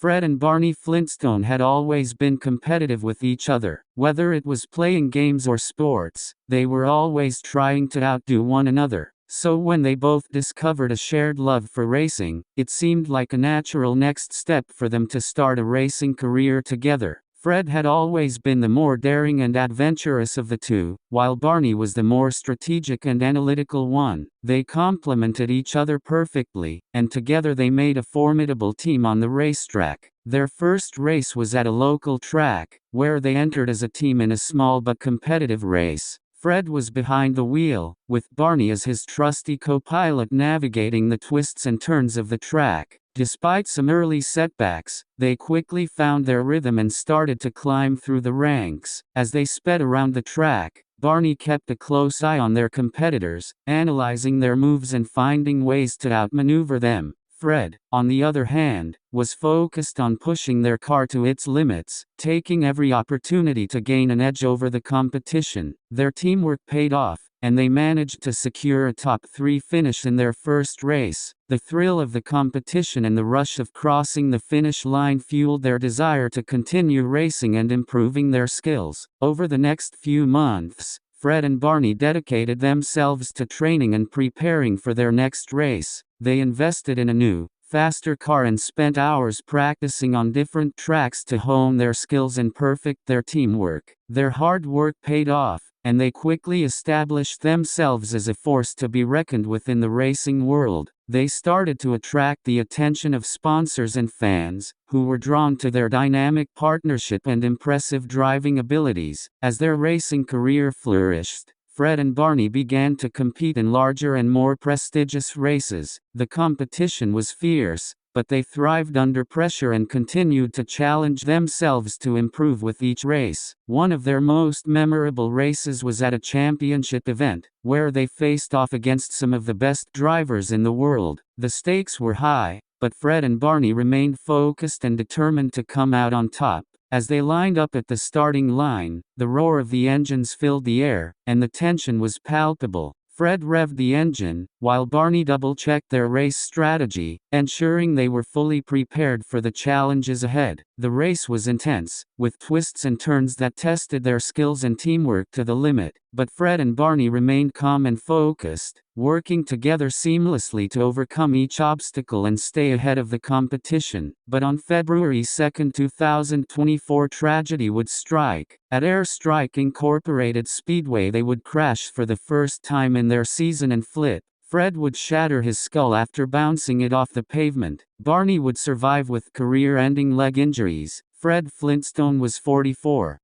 Fred and Barney Flintstone had always been competitive with each other. Whether it was playing games or sports, they were always trying to outdo one another. So when they both discovered a shared love for racing, it seemed like a natural next step for them to start a racing career together. Fred had always been the more daring and adventurous of the two, while Barney was the more strategic and analytical one. They complemented each other perfectly, and together they made a formidable team on the racetrack. Their first race was at a local track, where they entered as a team in a small but competitive race. Fred was behind the wheel, with Barney as his trusty co-pilot navigating the twists and turns of the track. Despite some early setbacks, they quickly found their rhythm and started to climb through the ranks. As they sped around the track, Barney kept a close eye on their competitors, analyzing their moves and finding ways to outmaneuver them. Fred, on the other hand, was focused on pushing their car to its limits, taking every opportunity to gain an edge over the competition. Their teamwork paid off, and they managed to secure a top 3 finish in their first race. The thrill of the competition and the rush of crossing the finish line fueled their desire to continue racing and improving their skills. Over the next few months, Fred and Barney dedicated themselves to training and preparing for their next race. They invested in a new, faster car and spent hours practicing on different tracks to hone their skills and perfect their teamwork. Their hard work paid off, and they quickly established themselves as a force to be reckoned with in the racing world. They started to attract the attention of sponsors and fans, who were drawn to their dynamic partnership and impressive driving abilities. As their racing career flourished, Fred and Barney began to compete in larger and more prestigious races. The competition was fierce, but they thrived under pressure and continued to challenge themselves to improve with each race. One of their most memorable races was at a championship event, where they faced off against some of the best drivers in the world. The stakes were high, but Fred and Barney remained focused and determined to come out on top. As they lined up at the starting line, the roar of the engines filled the air, and the tension was palpable. Fred revved the engine, while Barney double-checked their race strategy, ensuring they were fully prepared for the challenges ahead. The race was intense, with twists and turns that tested their skills and teamwork to the limit, but Fred and Barney remained calm and focused, working together seamlessly to overcome each obstacle and stay ahead of the competition. But on February 2, 2024, tragedy would strike. At Airstrike Incorporated Speedway, they would crash for the first time in their season and flip. Fred would shatter his skull after bouncing it off the pavement. Barney would survive with career-ending leg injuries. Fred Flintstone was 44.